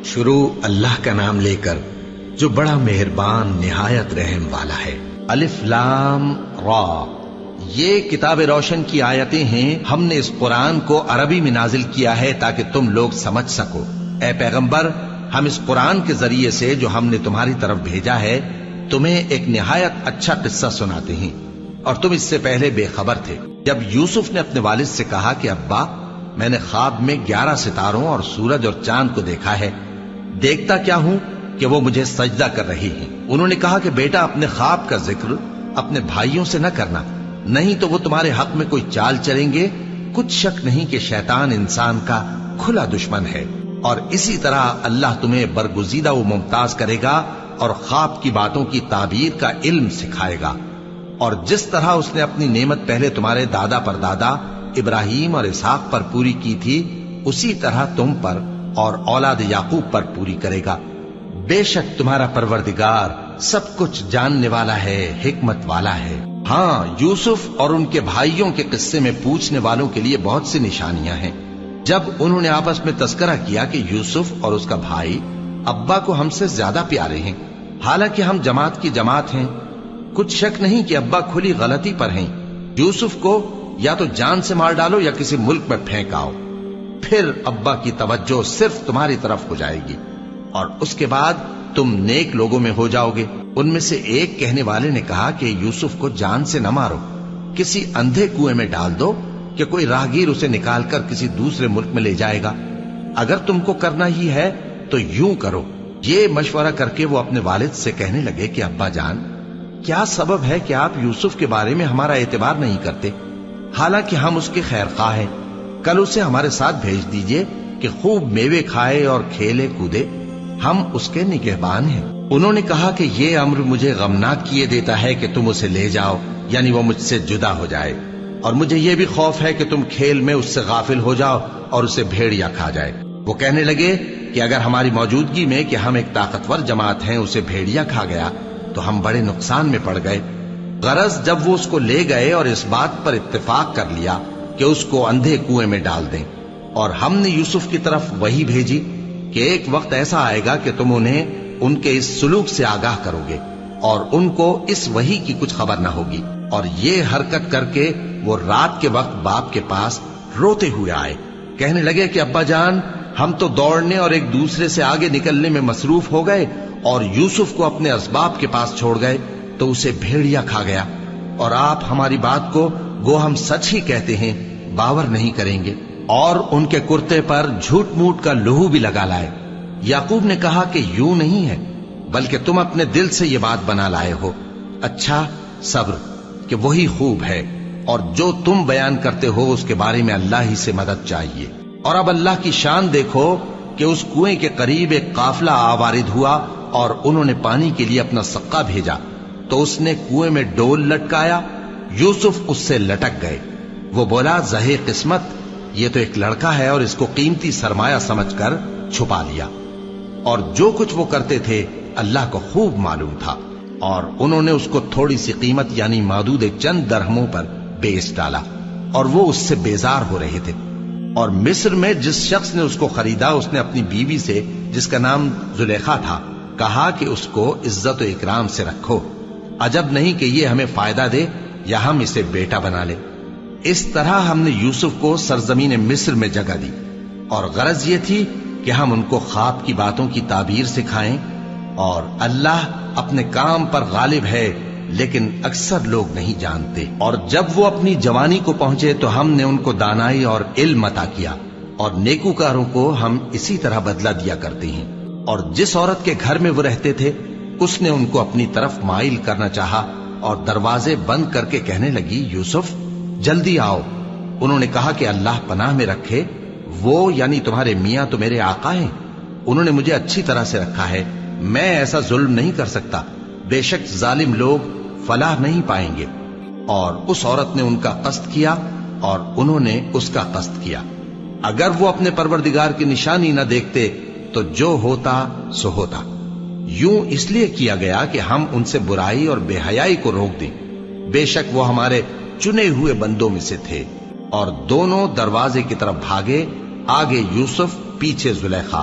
شروع اللہ کا نام لے کر جو بڑا مہربان نہایت رحم والا ہے۔ الف لام را، یہ کتاب روشن کی آیتیں ہیں۔ ہم نے اس قرآن کو عربی میں نازل کیا ہے تاکہ تم لوگ سمجھ سکو۔ اے پیغمبر، ہم اس قرآن کے ذریعے سے جو ہم نے تمہاری طرف بھیجا ہے تمہیں ایک نہایت اچھا قصہ سناتے ہیں، اور تم اس سے پہلے بے خبر تھے۔ جب یوسف نے اپنے والد سے کہا کہ ابا، میں نے خواب میں 11 ستاروں اور سورج اور چاند کو دیکھا ہے، دیکھتا کیا ہوں کہ وہ مجھے سجدہ کر رہی ہیں۔ انہوں نے کہا کہ بیٹا، اپنے خواب کا ذکر اپنے بھائیوں سے نہ کرنا، نہیں تو وہ تمہارے حق میں کوئی چال چلیں گے۔ کچھ شک نہیں کہ شیطان انسان کا کھلا دشمن ہے، اور اسی طرح اللہ تمہیں برگزیدہ و ممتاز کرے گا اور خواب کی باتوں کی تعبیر کا علم سکھائے گا، اور جس طرح اس نے اپنی نعمت پہلے تمہارے دادا پر دادا ابراہیم اور اسحاق پر پوری کی تھی، اسی طرح تم پر اور اولاد یعقوب پر پوری کرے گا۔ بے شک تمہارا پروردگار سب کچھ جاننے والا ہے، حکمت والا ہے۔ ہاں، یوسف اور ان کے بھائیوں کے قصے میں پوچھنے والوں کے لیے بہت سی نشانیاں ہیں۔ جب انہوں نے آپس میں تذکرہ کیا کہ یوسف اور اس کا بھائی ابا کو ہم سے زیادہ پیارے ہیں، حالانکہ ہم جماعت کی جماعت ہیں، کچھ شک نہیں کہ ابا کھلی غلطی پر ہیں۔ یوسف کو یا تو جان سے مار ڈالو یا کسی ملک میں پھینک آؤ، پھر ابا کی توجہ صرف تمہاری طرف ہو جائے گی، اور اس کے بعد تم نیک لوگوں میں ہو جاؤ گے۔ ان میں سے ایک کہنے والے نے کہا کہ یوسف کو جان سے نہ مارو، کسی اندھے کنویں میں ڈال دو کہ کوئی راہگیر اسے نکال کر کسی دوسرے ملک میں لے جائے گا۔ اگر تم کو کرنا ہی ہے تو یوں کرو۔ یہ مشورہ کر کے وہ اپنے والد سے کہنے لگے کہ ابا جان، کیا سبب ہے کہ آپ یوسف کے بارے میں ہمارا اعتبار نہیں کرتے، حالانکہ ہم اس کے خیر خواہ ہیں؟ کل اسے ہمارے ساتھ بھیج دیجئے کہ خوب میوے کھائے اور کھیلے کودے، ہم اس کے نگہبان ہیں۔ انہوں نے کہا کہ یہ امر مجھے غمناک کیے دیتا ہے کہ تم اسے لے جاؤ، یعنی وہ مجھ سے جدا ہو جائے، اور مجھے یہ بھی خوف ہے کہ تم کھیل میں اس سے غافل ہو جاؤ اور اسے بھیڑیا کھا جائے۔ وہ کہنے لگے کہ اگر ہماری موجودگی میں کہ ہم ایک طاقتور جماعت ہیں اسے بھیڑیا کھا گیا تو ہم بڑے نقصان میں پڑ گئے۔ غرض جب وہ اس کو لے گئے اور اس بات پر اتفاق کر لیا کہ اس کو اندھے کنویں میں ڈال دیں، اور ہم نے یوسف کی طرف وحی بھیجی کہ ایک وقت ایسا آئے گا کہ تم انہیں ان کے اس سلوک سے آگاہ کرو گے، اور ان کو اس وحی کی کچھ خبر نہ ہوگی۔ اور یہ حرکت کر کے وہ رات کے وقت باپ کے پاس روتے ہوئے آئے، کہنے لگے کہ ابا جان، ہم تو دوڑنے اور ایک دوسرے سے آگے نکلنے میں مصروف ہو گئے اور یوسف کو اپنے اسباب کے پاس چھوڑ گئے تو اسے بھیڑیا کھا گیا، اور آپ ہماری بات کو گو ہم سچ ہی کہتے ہیں باور نہیں کریں گے۔ اور ان کے کرتے پر جھوٹ موٹ کا لہو بھی لگا لائے۔ یعقوب نے کہا کہ یوں نہیں ہے، بلکہ تم اپنے دل سے یہ بات بنا لائے ہو۔ اچھا، صبر کہ وہی خوب ہے، اور جو تم بیان کرتے ہو اس کے بارے میں اللہ ہی سے مدد چاہیے۔ اور اب اللہ کی شان دیکھو کہ اس کنویں کے قریب ایک قافلہ آوارد ہوا اور انہوں نے پانی کے لیے اپنا سقا بھیجا، تو اس نے کنویں میں ڈول لٹکایا، یوسف اس سے لٹک گئے۔ وہ بولا، زہے قسمت، یہ تو ایک لڑکا ہے، اور اس کو قیمتی سرمایہ سمجھ کر چھپا لیا۔ اور جو کچھ وہ کرتے تھے اللہ کو خوب معلوم تھا، اور انہوں نے اس کو تھوڑی سی قیمت یعنی محدود چند درہموں پر بیچ ڈالا، اور وہ اس سے بیزار ہو رہے تھے۔ اور مصر میں جس شخص نے اس کو خریدا، اس نے اپنی بیوی سے جس کا نام زلیخا تھا کہا کہ اس کو عزت و اکرام سے رکھو، عجب نہیں کہ یہ ہمیں فائدہ دے یا ہم اسے بیٹا بنا لے۔ اس طرح ہم نے یوسف کو سرزمین مصر میں جگہ دی، اور غرض یہ تھی کہ ہم ان کو خواب کی باتوں کی تعبیر سکھائیں، اور اللہ اپنے کام پر غالب ہے لیکن اکثر لوگ نہیں جانتے۔ اور جب وہ اپنی جوانی کو پہنچے تو ہم نے ان کو دانائی اور علم عطا کیا، اور نیکوکاروں کو ہم اسی طرح بدلہ دیا کرتے ہیں۔ اور جس عورت کے گھر میں وہ رہتے تھے اس نے ان کو اپنی طرف مائل کرنا چاہا، اور دروازے بند کر کے کہنے لگی، یوسف جلدی آؤ۔ انہوں نے کہا کہ اللہ پناہ میں رکھے، وہ یعنی تمہارے میاں تو میرے آقا ہیں، انہوں نے مجھے اچھی طرح سے رکھا ہے، میں ایسا ظلم نہیں کر سکتا، بے شک ظالم لوگ فلاح نہیں پائیں گے۔ اور اس عورت نے ان کا قصد کیا اور انہوں نے اس کا قصد کیا۔ اگر وہ اپنے پروردگار کی نشانی نہ دیکھتے تو جو ہوتا سو ہوتا۔ یوں اس لیے کیا گیا کہ ہم ان سے برائی اور بے حیائی کو روک دیں، بے شک وہ ہمارے چنے ہوئے بندوں میں سے تھے۔ اور دونوں دروازے کی طرف بھاگے، آگے یوسف پیچھے زلیخا۔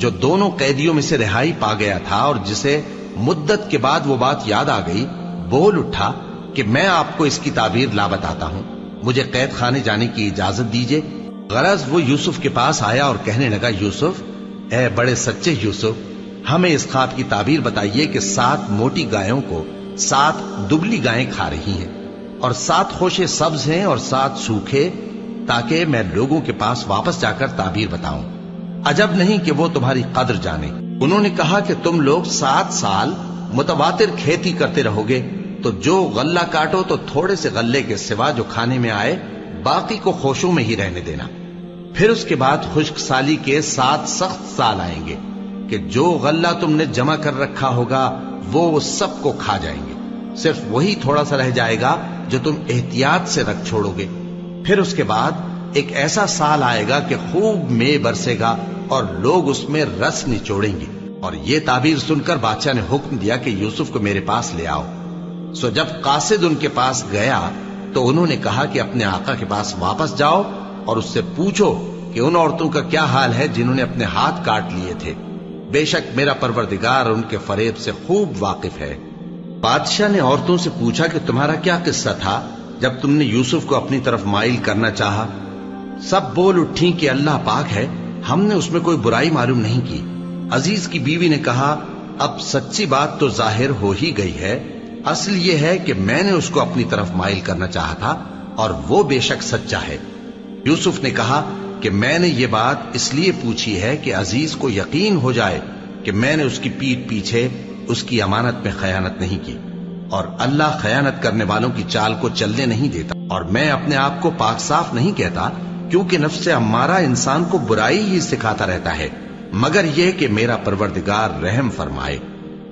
جو دونوں قیدیوں میں سے رہائی پا گیا تھا اور جسے مدت کے بعد وہ بات یاد آ گئی، بول اٹھا کہ میں آپ کو اس کی تعبیر لا بتاتا ہوں، مجھے قید خانے جانے کی اجازت دیجیے۔ غرض وہ یوسف کے پاس آیا اور کہنے لگا، یوسف، اے بڑے سچے یوسف، ہمیں اس خواب کی تعبیر بتائیے کہ 7 موٹی گایوں کو 7 دبلی گائیں کھا رہی ہیں، اور 7 خوشے سبز ہیں اور 7 سوکھے، تاکہ میں لوگوں کے پاس واپس جا کر تعبیر بتاؤں۔ عجب نہیں کہ وہ تمہاری قدر جانے۔ انہوں نے کہا کہ تم لوگ 7 سال متواتر کھیتی کرتے رہو گے، تو جو غلہ کاٹو تو تھوڑے سے غلے کے سوا جو کھانے میں آئے باقی کو خوشوں میں ہی رہنے دینا۔ پھر اس کے بعد خشک سالی کے 7 سخت سال آئیں گے کہ جو غلہ تم نے جمع کر رکھا ہوگا وہ سب کو کھا جائیں گے، صرف وہی تھوڑا سا رہ جائے گا جو تم احتیاط سے رکھ چھوڑو گے۔ پھر اس کے بعد ایک ایسا سال آئے گا کہ خوب مے برسے گا اور لوگ اس میں رس نچوڑیں گے۔ اور یہ تعبیر سن کر بادشاہ نے حکم دیا کہ یوسف کو میرے پاس لے آؤ۔ سو جب قاصد ان کے پاس گیا تو انہوں نے کہا کہ اپنے آقا کے پاس واپس جاؤ اور اس سے پوچھو کہ ان عورتوں کا کیا حال ہے جنہوں نے اپنے ہاتھ کاٹ لیے تھے، بے شک میرا پروردگار ان کے فریب سے خوب واقف ہے۔ بادشاہ نے عورتوں سے پوچھا کہ تمہارا کیا قصہ تھا جب تم نے یوسف کو اپنی طرف مائل کرنا چاہا؟ سب بول اٹھیں کہ اللہ پاک ہے، ہم نے اس میں کوئی برائی معلوم نہیں کی۔ عزیز کی بیوی نے کہا، اب سچی بات تو ظاہر ہو ہی گئی ہے، اصل یہ ہے کہ میں نے اس کو اپنی طرف مائل کرنا چاہا تھا اور وہ بے شک سچا ہے۔ یوسف نے کہا کہ میں نے یہ بات اس لیے پوچھی ہے کہ عزیز کو یقین ہو جائے کہ میں نے اس کی پیٹھ پیچھے اس کی امانت میں خیانت نہیں کی، اور اللہ خیانت کرنے والوں کی چال کو چلنے نہیں دیتا، اور میں اپنے آپ کو پاک صاف نہیں کہتا، کیونکہ نفس امارہ انسان کو برائی ہی سکھاتا رہتا ہے، مگر یہ کہ میرا پروردگار رحم فرمائے،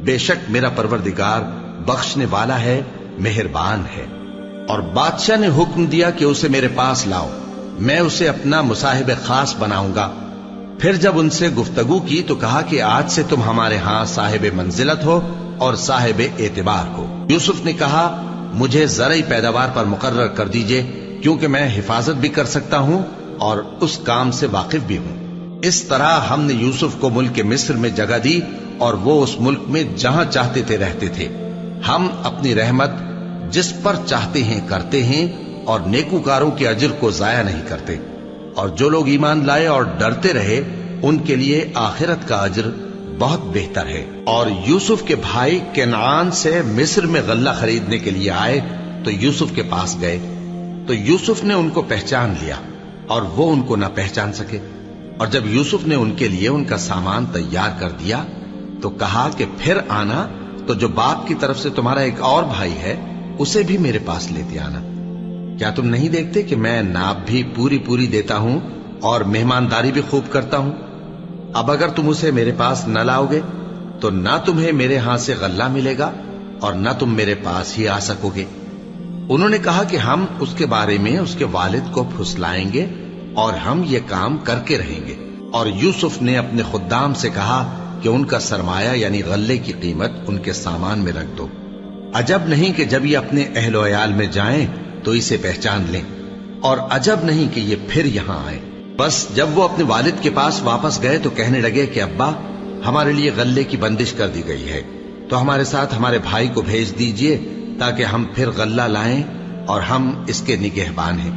بے شک میرا پروردگار بخشنے والا ہے، مہربان ہے۔ اور بادشاہ نے حکم دیا کہ اسے میرے پاس لاؤ، میں اسے اپنا مصاحب خاص بناؤں گا۔ پھر جب ان سے گفتگو کی تو کہا کہ آج سے تم ہمارے ہاں صاحب منزلت ہو اور صاحب اعتبار ہو۔ یوسف نے کہا، مجھے زرعی پیداوار پر مقرر کر دیجئے، کیونکہ میں حفاظت بھی کر سکتا ہوں اور اس کام سے واقف بھی ہوں۔ اس طرح ہم نے یوسف کو ملک مصر میں جگہ دی اور وہ اس ملک میں جہاں چاہتے تھے رہتے تھے۔ ہم اپنی رحمت جس پر چاہتے ہیں کرتے ہیں اور نیکوکاروں کے اجر کو ضائع نہیں کرتے، اور جو لوگ ایمان لائے اور ڈرتے رہے ان کے لیے آخرت کا اجر بہت بہتر ہے۔ اور یوسف کے بھائی کنعان سے مصر میں غلہ خریدنے کے لیے آئے تو یوسف کے پاس گئے، تو یوسف نے ان کو پہچان لیا اور وہ ان کو نہ پہچان سکے۔ اور جب یوسف نے ان کے لیے ان کا سامان تیار کر دیا تو کہا کہ پھر آنا تو جو باپ کی طرف سے تمہارا ایک اور بھائی ہے اسے بھی میرے پاس لیتے آنا۔ کیا تم نہیں دیکھتے کہ میں ناپ بھی پوری دیتا ہوں اور مہمانداری بھی خوب کرتا ہوں؟ اب اگر تم اسے میرے پاس نہ لاؤ گے تو نہ تمہیں میرے ہاں سے غلہ ملے گا اور نہ تم میرے پاس ہی آ سکو گے۔ انہوں نے کہا کہ ہم اس کے بارے میں اس کے والد کو پھسلائیں گے اور ہم یہ کام کر کے رہیں گے۔ اور یوسف نے اپنے خدام سے کہا کہ ان کا سرمایہ یعنی غلے کی قیمت ان کے سامان میں رکھ دو۔ عجب نہیں کہ جب یہ اپنے اہل و عیال میں جائیں تو اسے پہچان لیں، اور عجب نہیں کہ یہ پھر یہاں آئے۔ بس جب وہ اپنے والد کے پاس واپس گئے تو کہنے لگے کہ ابا، ہمارے لیے غلے کی بندش کر دی گئی ہے، تو ہمارے ساتھ ہمارے بھائی کو بھیج دیجئے تاکہ ہم پھر غلہ لائیں اور ہم اس کے نگہبان ہیں۔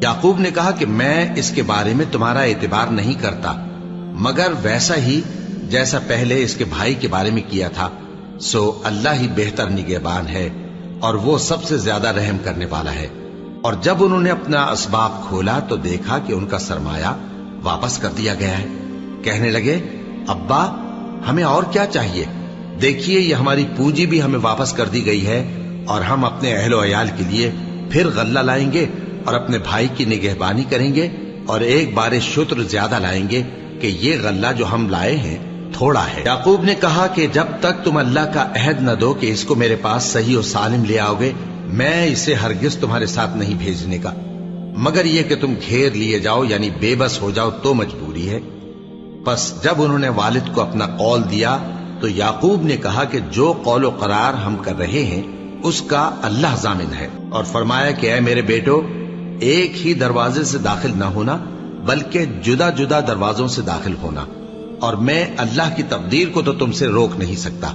یعقوب نے کہا کہ میں اس کے بارے میں تمہارا اعتبار نہیں کرتا، مگر ویسا ہی جیسا پہلے اس کے بھائی کے بارے میں کیا تھا، سو اللہ ہی بہتر نگہبان ہے اور وہ سب سے زیادہ رحم کرنے والا ہے۔ اور جب انہوں نے اپنا اسباب کھولا تو دیکھا کہ ان کا سرمایہ واپس کر دیا گیا ہے۔ کہنے لگے، ابا، ہمیں اور کیا چاہیے؟ دیکھیے یہ ہماری پونجی بھی ہمیں واپس کر دی گئی ہے، اور ہم اپنے اہل و عیال کے لیے پھر غلہ لائیں گے اور اپنے بھائی کی نگہبانی کریں گے، اور ایک بار شتر زیادہ لائیں گے کہ یہ غلہ جو ہم لائے ہیں تھوڑا ہے۔ یعقوب نے کہا کہ جب تک تم اللہ کا عہد نہ دو کہ اس کو میرے پاس صحیح و سالم لے آؤ گے، میں اسے ہرگز تمہارے ساتھ نہیں بھیجنے کا، مگر یہ کہ تم گھیر لیے جاؤ یعنی بے بس ہو جاؤ تو مجبوری ہے۔ پس جب انہوں نے والد کو اپنا قول دیا تو یعقوب نے کہا کہ جو قول و قرار ہم کر رہے ہیں اس کا اللہ ضامن ہے، اور فرمایا کہ اے میرے بیٹو، ایک ہی دروازے سے داخل نہ ہونا بلکہ جدا جدا دروازوں سے داخل ہونا، اور میں اللہ کی تقدیر کو تو تم سے روک نہیں سکتا.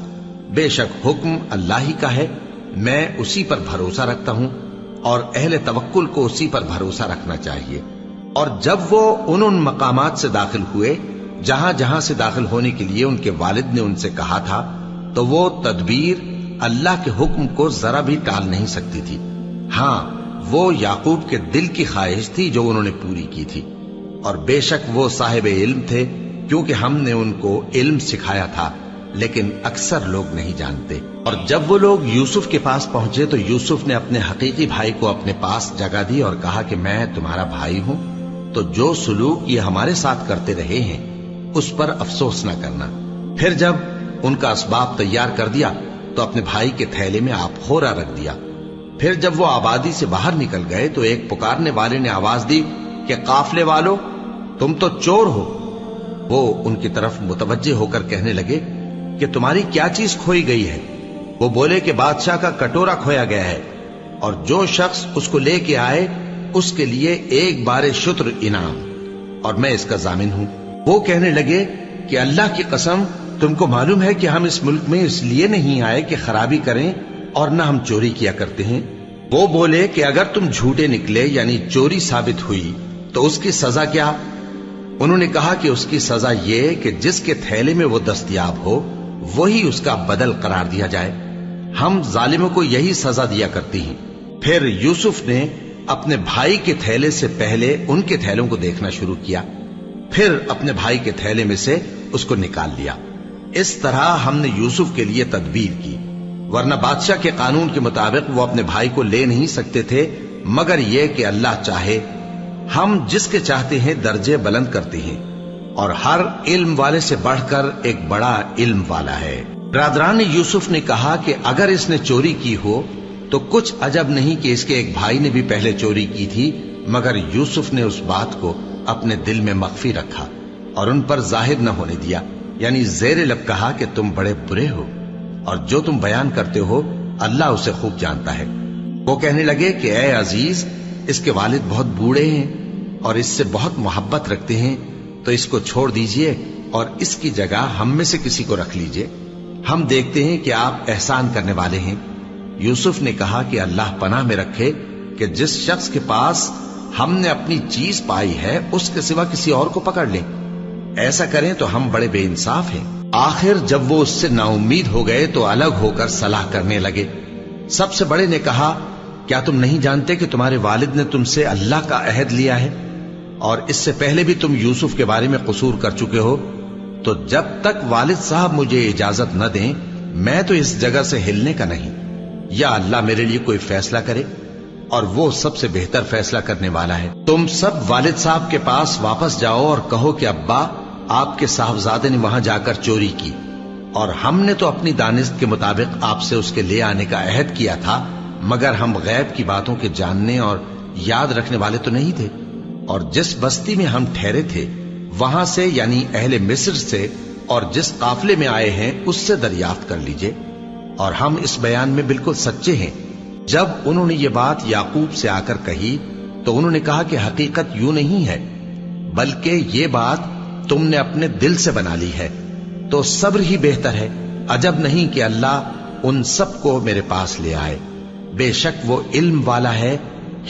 بے شک حکم اللہ ہی کا ہے، میں اسی پر بھروسہ رکھتا ہوں اور اہل توکل کو اسی پر بھروسہ رکھنا چاہیے. اور جب وہ ان مقامات سے داخل ہوئے جہاں جہاں سے داخل ہونے کے لیے ان کے والد نے ان سے کہا تھا، تو وہ تدبیر اللہ کے حکم کو ذرا بھی ٹال نہیں سکتی تھی. ہاں، وہ یعقوب کے دل کی خواہش تھی جو انہوں نے پوری کی تھی. اور بے شک وہ صاحب علم تھے، کیونکہ ہم نے ان کو علم سکھایا تھا، لیکن اکثر لوگ نہیں جانتے. اور جب وہ لوگ یوسف کے پاس پہنچے تو یوسف نے اپنے حقیقی بھائی کو اپنے پاس جگہ دی اور کہا کہ میں تمہارا بھائی ہوں، تو جو سلوک یہ ہمارے ساتھ کرتے رہے ہیں اس پر افسوس نہ کرنا. پھر جب ان کا اسباب تیار کر دیا تو اپنے بھائی کے تھیلے میں آپ خورا رکھ دیا. پھر جب وہ آبادی سے باہر نکل گئے تو ایک پکارنے والے نے آواز دی کہ قافلے والو، تم تو چور ہو. وہ ان کی طرف متوجہ ہو کر کہنے لگے کہ تمہاری کیا چیز کھوئی گئی ہے؟ وہ بولے کہ بادشاہ کا کٹورا کھویا گیا ہے، اور جو شخص اس کو لے کے آئے اس کے لیے ایک بار شتر انعام، اور میں اس کا ضامن ہوں. وہ کہنے لگے کہ اللہ کی قسم، تم کو معلوم ہے کہ ہم اس ملک میں اس لیے نہیں آئے کہ خرابی کریں اور نہ ہم چوری کیا کرتے ہیں. وہ بولے کہ اگر تم جھوٹے نکلے یعنی چوری ثابت ہوئی تو اس کی سزا کیا؟ انہوں نے کہا کہ اس کی سزا یہ کہ جس کے تھیلے میں وہ دستیاب ہو وہی اس کا بدل قرار دیا جائے. ہم ظالموں کو یہی سزا دیا کرتی ہیں. پھر یوسف نے اپنے بھائی کے تھیلے سے پہلے ان کے تھیلوں کو دیکھنا شروع کیا، پھر اپنے بھائی کے تھیلے میں سے اس کو نکال لیا. اس طرح ہم نے یوسف کے لیے تدبیر کی، ورنہ بادشاہ کے قانون کے مطابق وہ اپنے بھائی کو لے نہیں سکتے تھے مگر یہ کہ اللہ چاہے. ہم جس کے چاہتے ہیں درجے بلند کرتے ہیں، اور ہر علم والے سے بڑھ کر ایک بڑا علم والا ہے. برادران یوسف نے کہا کہ اگر اس نے چوری کی ہو تو کچھ عجب نہیں کہ اس کے ایک بھائی نے بھی پہلے چوری کی تھی، مگر یوسف نے اس بات کو اپنے دل میں مخفی رکھا اور ان پر ظاہر نہ ہونے دیا. یعنی زیر لب کہا کہ تم بڑے برے ہو، اور جو تم بیان کرتے ہو اللہ اسے خوب جانتا ہے. وہ کہنے لگے کہ اے عزیز، اس کے والد بہت بوڑھے ہیں اور اس سے بہت محبت رکھتے ہیں، تو اس کو چھوڑ دیجئے اور اس کی جگہ ہم میں سے کسی کو رکھ لیجئے. ہم دیکھتے ہیں کہ آپ احسان کرنے والے ہیں. یوسف نے کہا کہ اللہ پناہ میں رکھے کہ جس شخص کے پاس ہم نے اپنی چیز پائی ہے اس کے سوا کسی اور کو پکڑ لیں. ایسا کریں تو ہم بڑے بے انصاف ہیں. آخر جب وہ اس سے نا امید ہو گئے تو الگ ہو کر صلاح کرنے لگے. سب سے بڑے نے کہا کیا تم نہیں جانتے کہ تمہارے والد نے تم سے اللہ کا عہد لیا ہے، اور اس سے پہلے بھی تم یوسف کے بارے میں قصور کر چکے ہو؟ تو جب تک والد صاحب مجھے اجازت نہ دیں میں تو اس جگہ سے ہلنے کا نہیں. یا اللہ میرے لیے کوئی فیصلہ کرے، اور وہ سب سے بہتر فیصلہ کرنے والا ہے. تم سب والد صاحب کے پاس واپس جاؤ اور کہو کہ ابا، آپ کے صاحبزادے نے وہاں جا کر چوری کی، اور ہم نے تو اپنی دانست کے مطابق آپ سے اس کے لے آنے کا عہد کیا تھا، مگر ہم غیب کی باتوں کے جاننے اور یاد رکھنے والے تو نہیں تھے. اور جس بستی میں ہم ٹھہرے تھے وہاں سے یعنی اہل مصر سے اور جس قافلے میں آئے ہیں اس سے دریافت کر لیجئے، اور ہم اس بیان میں بالکل سچے ہیں. جب انہوں نے یہ بات یعقوب سے آ کر کہی تو انہوں نے کہا کہ حقیقت یوں نہیں ہے، بلکہ یہ بات تم نے اپنے دل سے بنا لی ہے، تو صبر ہی بہتر ہے. عجب نہیں کہ اللہ ان سب کو میرے پاس لے آئے، بے شک وہ علم والا ہے،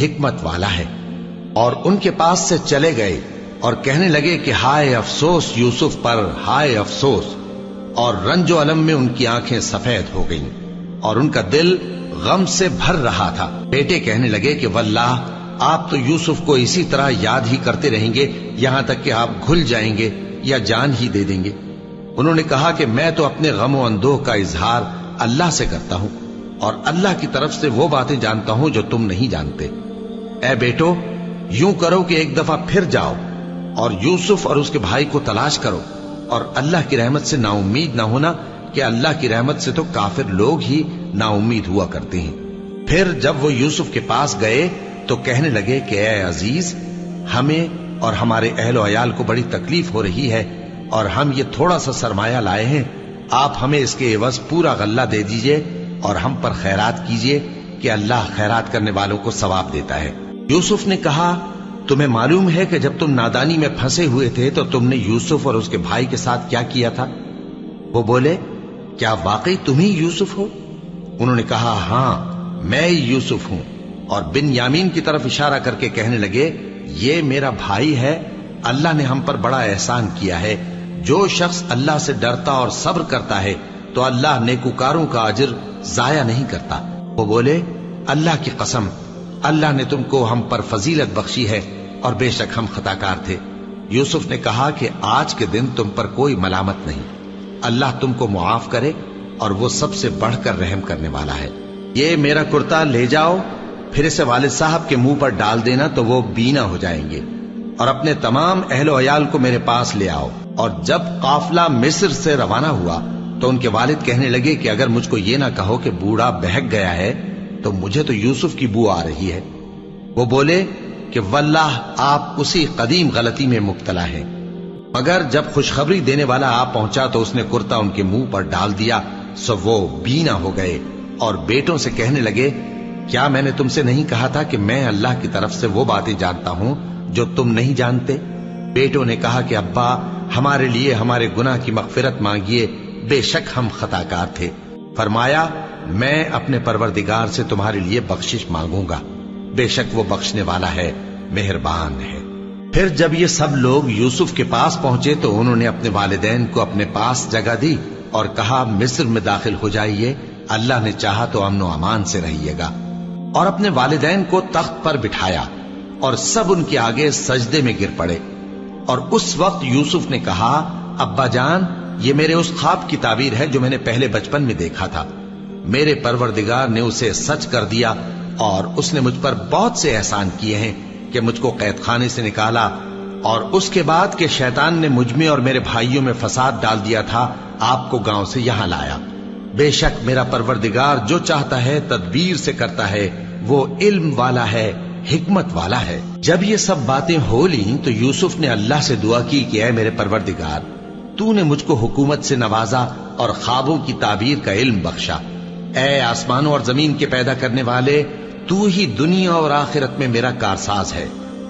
حکمت والا ہے. اور ان کے پاس سے چلے گئے اور کہنے لگے کہ ہائے افسوس یوسف پر، ہائے افسوس. اور رنج و الم میں ان کی آنکھیں سفید ہو گئیں اور ان کا دل غم سے بھر رہا تھا. بیٹے کہنے لگے کہ واللہ آپ تو یوسف کو اسی طرح یاد ہی کرتے رہیں گے یہاں تک کہ آپ گھل جائیں گے یا جان ہی دے دیں گے. انہوں نے کہا کہ میں تو اپنے غم و اندوہ کا اظہار اللہ سے کرتا ہوں، اور اللہ کی طرف سے وہ باتیں جانتا ہوں جو تم نہیں جانتے. اے بیٹو، یوں کرو کہ ایک دفعہ پھر جاؤ اور یوسف اور اس کے بھائی کو تلاش کرو، اور اللہ کی رحمت سے نا امید نہ ہونا کہ اللہ کی رحمت سے تو کافر لوگ ہی نا امید ہوا کرتے ہیں. پھر جب وہ یوسف کے پاس گئے تو کہنے لگے کہ اے عزیز، ہمیں اور ہمارے اہل و عیال کو بڑی تکلیف ہو رہی ہے، اور ہم یہ تھوڑا سا سرمایہ لائے ہیں، آپ ہمیں اس کے عوض پورا غلہ دے دیجئے اور ہم پر خیرات کیجئے کہ اللہ خیرات کرنے والوں کو ثواب دیتا ہے. یوسف نے کہا تمہیں معلوم ہے کہ جب تم نادانی میں پھنسے ہوئے تھے تو تم نے یوسف اور اس کے بھائی کے ساتھ کیا کیا تھا؟ وہ بولے کیا واقعی تم ہی یوسف ہو؟ انہوں نے کہا ہاں میں یوسف ہوں، اور بن یامین کی طرف اشارہ کر کے کہنے لگے یہ میرا بھائی ہے، اللہ نے ہم پر بڑا احسان کیا ہے، جو شخص اللہ سے ڈرتا اور صبر کرتا ہے تو اللہ نیکوکاروں کا اجر ضائع نہیں کرتا۔ وہ بولے اللہ کی قسم اللہ نے تم کو ہم پر فضیلت بخشی ہے اور بے شک ہم خطا کار تھے۔ یوسف نے کہا کہ آج کے دن تم پر کوئی ملامت نہیں، اللہ تم کو معاف کرے اور وہ سب سے بڑھ کر رحم کرنے والا ہے۔ یہ میرا کرتا لے جاؤ، پھر اسے والد صاحب کے منہ پر ڈال دینا تو وہ بینا ہو جائیں گے، اور اپنے تمام اہل و عیال کو میرے پاس لے آؤ۔ اور جب قافلہ مصر سے روانہ ہوا تو ان کے والد کہنے لگے کہ اگر مجھ کو یہ نہ کہو کہ بوڑھا بہک گیا ہے تو مجھے تو یوسف کی بو آ رہی ہے۔ وہ بولے کہ واللہ آپ اسی قدیم غلطی میں مبتلا ہیں۔ مگر جب خوشخبری دینے والا آپ پہنچا تو اس نے کرتا ان کے منہ پر ڈال دیا، سو وہ بینا ہو گئے اور بیٹوں سے کہنے لگے کیا میں نے تم سے نہیں کہا تھا کہ میں اللہ کی طرف سے وہ باتیں جانتا ہوں جو تم نہیں جانتے؟ بیٹوں نے کہا کہ ابا ہمارے لیے ہمارے گناہ کی مغفرت مانگیے، بے شک ہم خطا کار تھے۔ فرمایا میں اپنے پروردگار سے تمہارے لیے بخشش مانگوں گا، بے شک وہ بخشنے والا ہے، مہربان ہے۔ پھر جب یہ سب لوگ یوسف کے پاس پہنچے تو انہوں نے اپنے والدین کو اپنے پاس جگہ دی اور کہا مصر میں داخل ہو جائیے، اللہ نے چاہا تو امن و امان سے رہیے گا۔ اور اپنے والدین کو تخت پر بٹھایا اور سب ان کے آگے سجدے میں گر پڑے۔ اور اس وقت یوسف نے کہا ابا جان یہ میرے اس خواب کی تعبیر ہے جو میں نے پہلے بچپن میں دیکھا تھا، میرے پروردگار نے اسے سچ کر دیا اور اس نے مجھ پر بہت سے احسان کیے ہیں کہ مجھ کو قید خانے سے نکالا، اور اس کے بعد کہ شیطان نے مجھ میں اور میرے بھائیوں میں فساد ڈال دیا تھا آپ کو گاؤں سے یہاں لایا۔ بے شک میرا پروردگار جو چاہتا ہے تدبیر سے کرتا ہے، وہ علم والا ہے، حکمت والا ہے۔ جب یہ سب باتیں ہو لیں تو یوسف نے اللہ سے دعا کی کہ اے میرے پروردگار تو نے مجھ کو حکومت سے نوازا اور خوابوں کی تعبیر کا علم بخشا۔ اے آسمانوں اور زمین کے پیدا کرنے والے، تو ہی دنیا اور آخرت میں میرا کارساز ہے،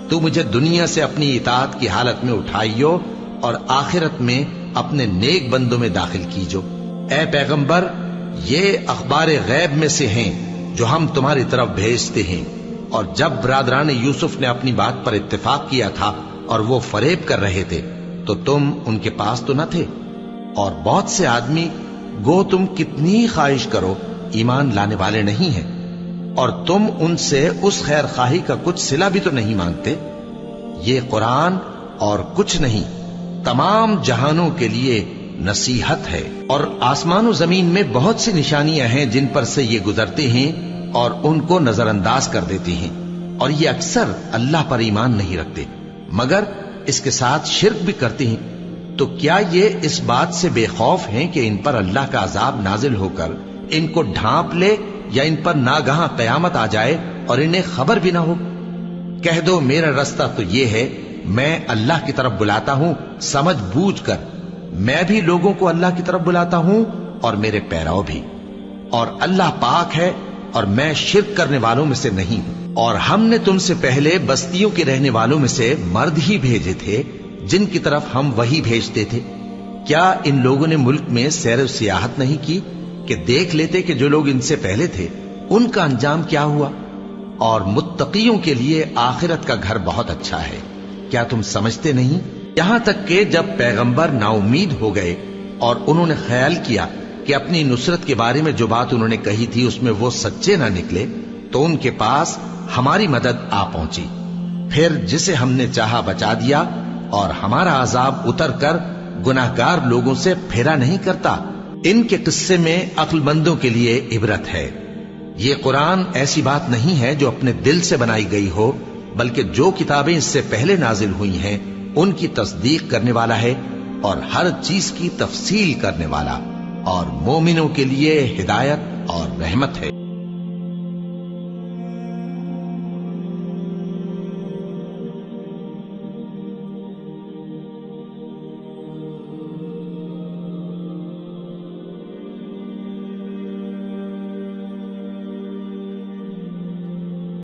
تو مجھے دنیا سے اپنی اطاعت کی حالت میں اٹھائیو اور آخرت میں اپنے نیک بندوں میں داخل کیجو۔ اے پیغمبر یہ اخبار غیب میں سے ہیں جو ہم تمہاری طرف بھیجتے ہیں۔ اور جب برادران یوسف نے اپنی بات پر اتفاق کیا تھا اور وہ فریب کر رہے تھے تو تم ان کے پاس تو نہ تھے، اور بہت سے آدمی گو تم کتنی خواہش کرو ایمان لانے والے نہیں ہیں، اور تم ان سے اس خیر خواہی کا کچھ صلہ بھی تو نہیں مانگتے۔ یہ قرآن اور کچھ نہیں تمام جہانوں کے لیے نصیحت ہے، اور آسمان و زمین میں بہت سی نشانیاں ہیں جن پر سے یہ گزرتے ہیں اور ان کو نظر انداز کر دیتے ہیں، اور یہ اکثر اللہ پر ایمان نہیں رکھتے مگر اس کے ساتھ شرک بھی کرتے ہیں۔ تو کیا یہ اس بات سے بے خوف ہیں کہ ان پر اللہ کا عذاب نازل ہو کر ان کو ڈھانپ لے، یا ان پر ناگہاں قیامت آ جائے اور انہیں خبر بھی نہ ہو؟ کہہ دو میرا رستہ تو یہ ہے، میں اللہ کی طرف بلاتا ہوں سمجھ بوجھ کر، میں بھی لوگوں کو اللہ کی طرف بلاتا ہوں اور میرے پیراؤ بھی، اور اللہ پاک ہے اور میں شرک کرنے والوں میں سے نہیں ہوں۔ اور ہم نے تم سے پہلے بستیوں کے رہنے والوں میں سے مرد ہی بھیجے تھے جن کی طرف ہم وہی بھیجتے تھے۔ کیا ان لوگوں نے ملک میں سیر و سیاحت نہیں کی کہ دیکھ لیتے کہ جو لوگ ان سے پہلے تھے ان کا انجام کیا ہوا؟ اور متقیوں کے لیے آخرت کا گھر بہت اچھا ہے، کیا تم سمجھتے نہیں؟ یہاں تک کہ جب پیغمبر نا امید ہو گئے اور انہوں نے خیال کیا کہ اپنی نصرت کے بارے میں جو بات انہوں نے کہی تھی اس میں وہ سچے نہ نکلے، تو ان کے پاس ہماری مدد آ پہنچی، پھر جسے ہم نے چاہا بچا دیا، اور ہمارا عذاب اتر کر گناہگار لوگوں سے پھیرا نہیں کرتا۔ ان کے قصے میں عقل مندوں کے لیے عبرت ہے۔ یہ قرآن ایسی بات نہیں ہے جو اپنے دل سے بنائی گئی ہو، بلکہ جو کتابیں اس سے پہلے نازل ہوئی ہیں ان کی تصدیق کرنے والا ہے اور ہر چیز کی تفصیل کرنے والا، اور مومنوں کے لیے ہدایت اور رحمت ہے۔